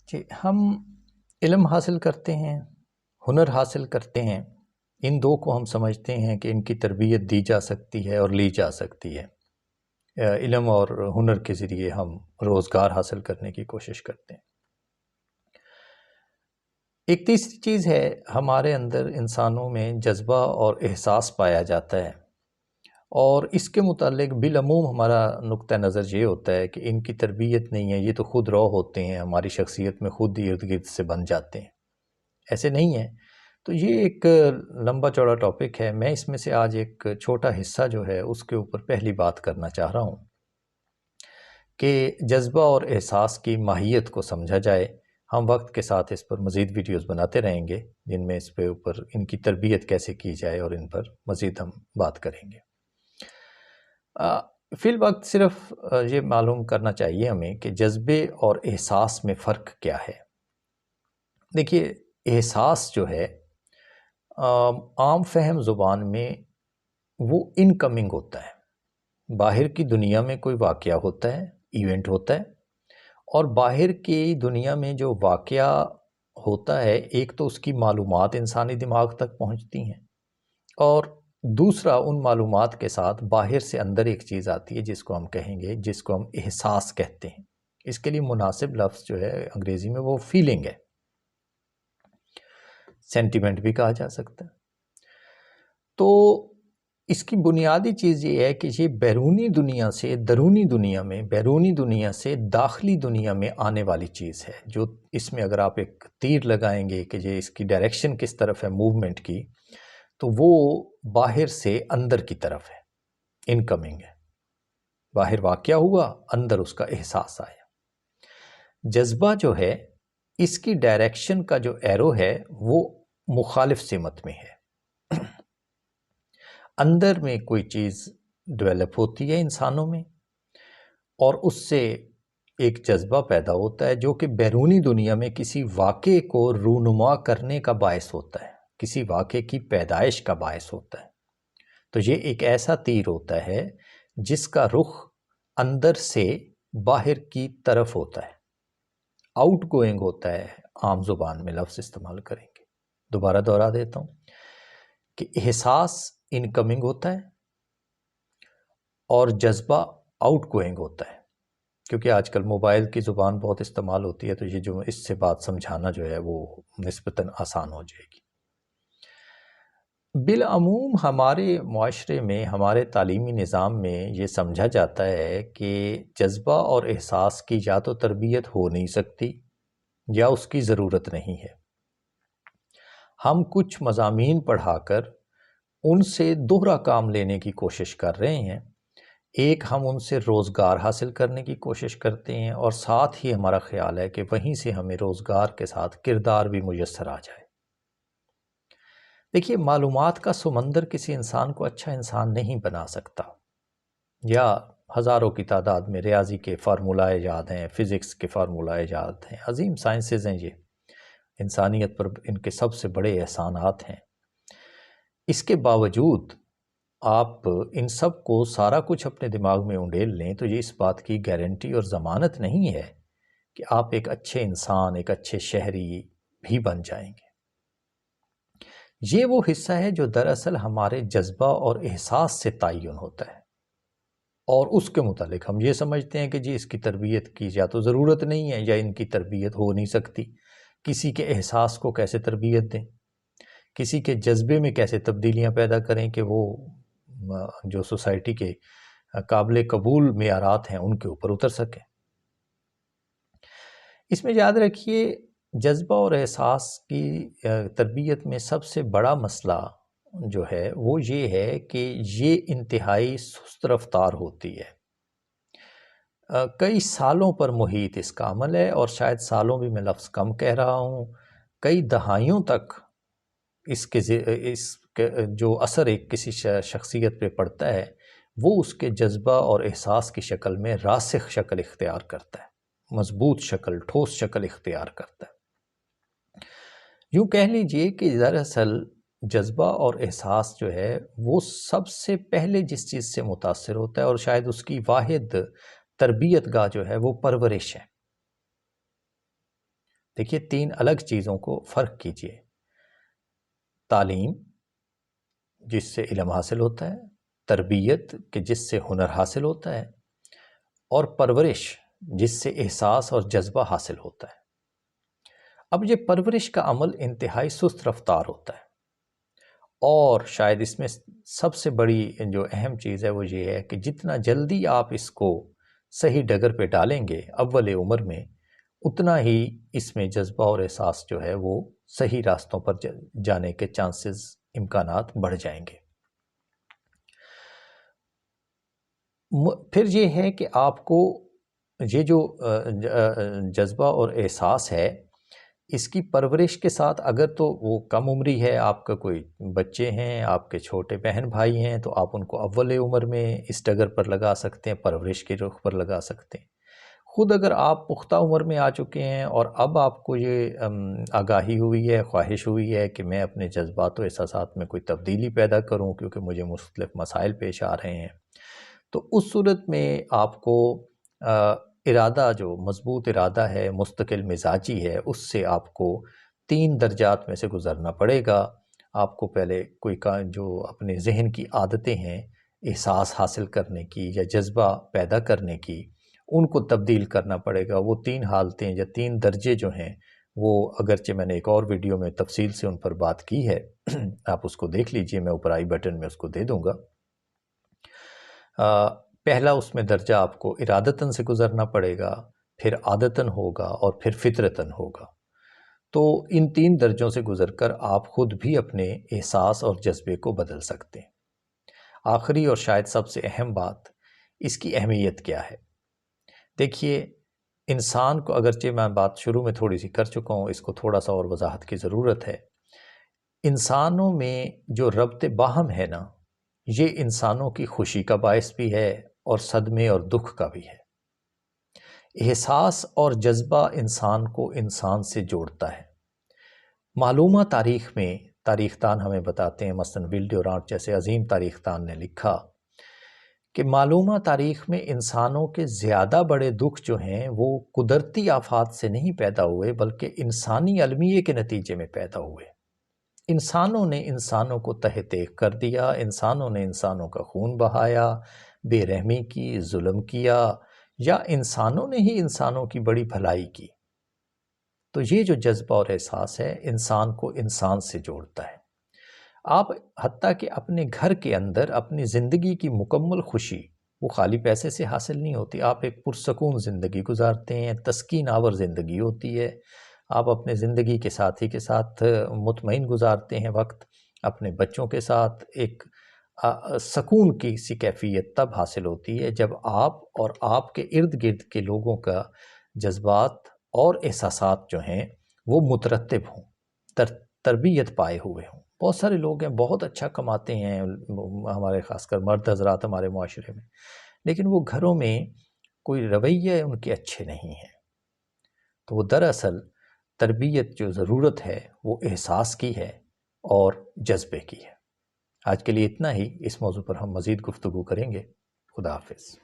جی، ہم علم حاصل کرتے ہیں، ہنر حاصل کرتے ہیں، ان دو کو ہم سمجھتے ہیں کہ ان کی تربیت دی جا سکتی ہے اور لی جا سکتی ہے۔ علم اور ہنر کے ذریعے ہم روزگار حاصل کرنے کی کوشش کرتے ہیں۔ ایک تیسری چیز ہے، ہمارے اندر انسانوں میں جذبہ اور احساس پایا جاتا ہے، اور اس کے متعلق بالعموم ہمارا نقطہ نظر یہ ہوتا ہے کہ ان کی تربیت نہیں ہے، یہ تو خود رو ہوتے ہیں، ہماری شخصیت میں خود ارد گرد سے بن جاتے ہیں۔ ایسے نہیں ہے۔ تو یہ ایک لمبا چوڑا ٹاپک ہے، میں اس میں سے آج ایک چھوٹا حصہ جو ہے اس کے اوپر پہلی بات کرنا چاہ رہا ہوں کہ جذبہ اور احساس کی ماہیت کو سمجھا جائے۔ ہم وقت کے ساتھ اس پر مزید ویڈیوز بناتے رہیں گے جن میں اس پہ اوپر ان کی تربیت کیسے کی جائے اور ان پر مزید ہم بات کریں گے۔ فی الوقت صرف یہ معلوم کرنا چاہیے ہمیں کہ جذبے اور احساس میں فرق کیا ہے۔ دیکھیے، احساس جو ہے عام فہم زبان میں وہ انکمنگ ہوتا ہے۔ باہر کی دنیا میں کوئی واقعہ ہوتا ہے، ایونٹ ہوتا ہے، اور باہر کی دنیا میں جو واقعہ ہوتا ہے، ایک تو اس کی معلومات انسانی دماغ تک پہنچتی ہیں، اور دوسرا ان معلومات کے ساتھ باہر سے اندر ایک چیز آتی ہے جس کو ہم کہیں گے، جس کو ہم احساس کہتے ہیں۔ اس کے لیے مناسب لفظ جو ہے انگریزی میں وہ فیلنگ ہے، سینٹیمنٹ بھی کہا جا سکتا ہے۔ تو اس کی بنیادی چیز یہ ہے کہ یہ بیرونی دنیا سے درونی دنیا میں، بیرونی دنیا سے داخلی دنیا میں آنے والی چیز ہے، جو اس میں اگر آپ ایک تیر لگائیں گے کہ یہ اس کی ڈائریکشن کس طرف ہے موومنٹ کی، تو وہ باہر سے اندر کی طرف ہے، انکمنگ ہے۔ باہر واقعہ ہوا، اندر اس کا احساس آیا۔ جذبہ جو ہے، اس کی ڈائریکشن کا جو ایرو ہے وہ مخالف سمت میں ہے۔ اندر میں کوئی چیز ڈیولپ ہوتی ہے انسانوں میں، اور اس سے ایک جذبہ پیدا ہوتا ہے جو کہ بیرونی دنیا میں کسی واقعے کو رونما کرنے کا باعث ہوتا ہے، کسی واقعے کی پیدائش کا باعث ہوتا ہے۔ تو یہ ایک ایسا تیر ہوتا ہے جس کا رخ اندر سے باہر کی طرف ہوتا ہے، آؤٹ گوئنگ ہوتا ہے، عام زبان میں لفظ استعمال کریں گے۔ دوبارہ دہرا دیتا ہوں کہ احساس انکمنگ ہوتا ہے اور جذبہ آؤٹ گوئنگ ہوتا ہے۔ کیونکہ آج کل موبائل کی زبان بہت استعمال ہوتی ہے، تو یہ جو اس سے بات سمجھانا جو ہے وہ نسبتاً آسان ہو جائے گی۔ بالعموم ہمارے معاشرے میں، ہمارے تعلیمی نظام میں یہ سمجھا جاتا ہے کہ جذبہ اور احساس کی یا تو تربیت ہو نہیں سکتی یا اس کی ضرورت نہیں ہے۔ ہم کچھ مضامین پڑھا کر ان سے دوہرا کام لینے کی کوشش کر رہے ہیں۔ ایک، ہم ان سے روزگار حاصل کرنے کی کوشش کرتے ہیں، اور ساتھ ہی ہمارا خیال ہے کہ وہیں سے ہمیں روزگار کے ساتھ کردار بھی میسر آ جائے۔ دیکھیے، معلومات کا سمندر کسی انسان کو اچھا انسان نہیں بنا سکتا، یا ہزاروں کی تعداد میں ریاضی کے فارمولائے یاد ہیں، فزکس کے فارمولائے یاد ہیں، عظیم سائنسز ہیں، یہ انسانیت پر ان کے سب سے بڑے احسانات ہیں۔ اس کے باوجود آپ ان سب کو سارا کچھ اپنے دماغ میں انڈیل لیں تو یہ اس بات کی گارنٹی اور ضمانت نہیں ہے کہ آپ ایک اچھے انسان، ایک اچھے شہری بھی بن جائیں گے۔ یہ وہ حصہ ہے جو دراصل ہمارے جذبہ اور احساس سے تعین ہوتا ہے، اور اس کے متعلق ہم یہ سمجھتے ہیں کہ جی اس کی تربیت کی یا تو ضرورت نہیں ہے یا ان کی تربیت ہو نہیں سکتی۔ کسی کے احساس کو کیسے تربیت دیں، کسی کے جذبے میں کیسے تبدیلیاں پیدا کریں کہ وہ جو سوسائٹی کے قابل قبول معیارات ہیں ان کے اوپر اتر سکیں۔ اس میں یاد رکھیے، جذبہ اور احساس کی تربیت میں سب سے بڑا مسئلہ جو ہے وہ یہ ہے کہ یہ انتہائی سست رفتار ہوتی ہے۔ کئی سالوں پر محیط اس کا عمل ہے، اور شاید سالوں بھی میں لفظ کم کہہ رہا ہوں، کئی دہائیوں تک اس کے جو اثر ایک کسی شخصیت پہ پڑتا ہے وہ اس کے جذبہ اور احساس کی شکل میں راسخ شکل اختیار کرتا ہے، مضبوط شکل، ٹھوس شکل اختیار کرتا ہے۔ یوں کہہ لیجئے کہ دراصل جذبہ اور احساس جو ہے وہ سب سے پہلے جس چیز سے متاثر ہوتا ہے، اور شاید اس کی واحد تربیت گاہ جو ہے وہ پرورش ہے۔ دیکھیے 3 الگ چیزوں کو فرق کیجئے، تعلیم جس سے علم حاصل ہوتا ہے، تربیت کہ جس سے ہنر حاصل ہوتا ہے، اور پرورش جس سے احساس اور جذبہ حاصل ہوتا ہے۔ اب یہ پرورش کا عمل انتہائی سست رفتار ہوتا ہے، اور شاید اس میں سب سے بڑی جو اہم چیز ہے وہ یہ ہے کہ جتنا جلدی آپ اس کو صحیح ڈگر پہ ڈالیں گے اول عمر میں، اتنا ہی اس میں جذبہ اور احساس جو ہے وہ صحیح راستوں پر جانے کے چانسز، امکانات بڑھ جائیں گے۔ پھر یہ ہے کہ آپ کو یہ جو جذبہ اور احساس ہے، اس کی پرورش کے ساتھ اگر تو وہ کم عمری ہے، آپ کا کوئی بچے ہیں، آپ کے چھوٹے بہن بھائی ہیں، تو آپ ان کو اول عمر میں اس ڈگر پر لگا سکتے ہیں، پرورش کے رخ پر لگا سکتے ہیں۔ خود اگر آپ پختہ عمر میں آ چکے ہیں اور اب آپ کو یہ آگاہی ہوئی ہے، خواہش ہوئی ہے کہ میں اپنے جذبات و احساسات میں کوئی تبدیلی پیدا کروں کیونکہ مجھے مختلف مسائل پیش آ رہے ہیں، تو اس صورت میں آپ کو ارادہ، جو مضبوط ارادہ ہے، مستقل مزاجی ہے، اس سے آپ کو 3 درجات میں سے گزرنا پڑے گا۔ آپ کو پہلے کوئی جو اپنے ذہن کی عادتیں ہیں احساس حاصل کرنے کی یا جذبہ پیدا کرنے کی، ان کو تبدیل کرنا پڑے گا۔ وہ 3 حالتیں یا 3 درجے جو ہیں وہ اگرچہ میں نے ایک اور ویڈیو میں تفصیل سے ان پر بات کی ہے، آپ اس کو دیکھ لیجئے، میں اوپر آئی بٹن میں اس کو دے دوں گا۔ پہلا اس میں درجہ آپ کو ارادتاً سے گزرنا پڑے گا، پھر عادتاً ہوگا اور پھر فطرتاً ہوگا۔ تو ان 3 درجوں سے گزر کر آپ خود بھی اپنے احساس اور جذبے کو بدل سکتے ہیں۔ آخری اور شاید سب سے اہم بات، اس کی اہمیت کیا ہے؟ دیکھیے، انسان کو، اگرچہ میں بات شروع میں تھوڑی سی کر چکا ہوں، اس کو تھوڑا سا اور وضاحت کی ضرورت ہے۔ انسانوں میں جو ربط باہم ہے نا، یہ انسانوں کی خوشی کا باعث بھی ہے اور صدمے اور دکھ کا بھی ہے۔ احساس اور جذبہ انسان کو انسان سے جوڑتا ہے۔ معلومہ تاریخ میں تاریخ دان ہمیں بتاتے ہیں، مثلاً ول ڈیورانٹ جیسے عظیم تاریخ دان نے لکھا کہ معلومہ تاریخ میں انسانوں کے زیادہ بڑے دکھ جو ہیں وہ قدرتی آفات سے نہیں پیدا ہوئے بلکہ انسانی المیے کے نتیجے میں پیدا ہوئے۔ انسانوں نے انسانوں کو تہ تیغ کر دیا، انسانوں نے انسانوں کا خون بہایا، بے رحمی کی، ظلم کیا، یا انسانوں نے ہی انسانوں کی بڑی بھلائی کی۔ تو یہ جو جذبہ اور احساس ہے انسان کو انسان سے جوڑتا ہے۔ آپ حتیٰ کہ اپنے گھر کے اندر اپنی زندگی کی مکمل خوشی وہ خالی پیسے سے حاصل نہیں ہوتی، آپ ایک پرسکون زندگی گزارتے ہیں، تسکین آور زندگی ہوتی ہے، آپ اپنے زندگی کے ساتھی کے ساتھ مطمئن گزارتے ہیں وقت، اپنے بچوں کے ساتھ ایک سکون کی سی کیفیت تب حاصل ہوتی ہے جب آپ اور آپ کے ارد گرد کے لوگوں کا جذبات اور احساسات جو ہیں وہ مترتب ہوں، تربیت پائے ہوئے ہوں۔ بہت سارے لوگ ہیں بہت اچھا کماتے ہیں، ہمارے خاص کر مرد حضرات ہمارے معاشرے میں، لیکن وہ گھروں میں کوئی رویے ان کے اچھے نہیں ہیں۔ تو وہ دراصل تربیت جو ضرورت ہے وہ احساس کی ہے اور جذبے کی ہے۔ آج کے لیے اتنا ہی، اس موضوع پر ہم مزید گفتگو کریں گے۔ خدا حافظ۔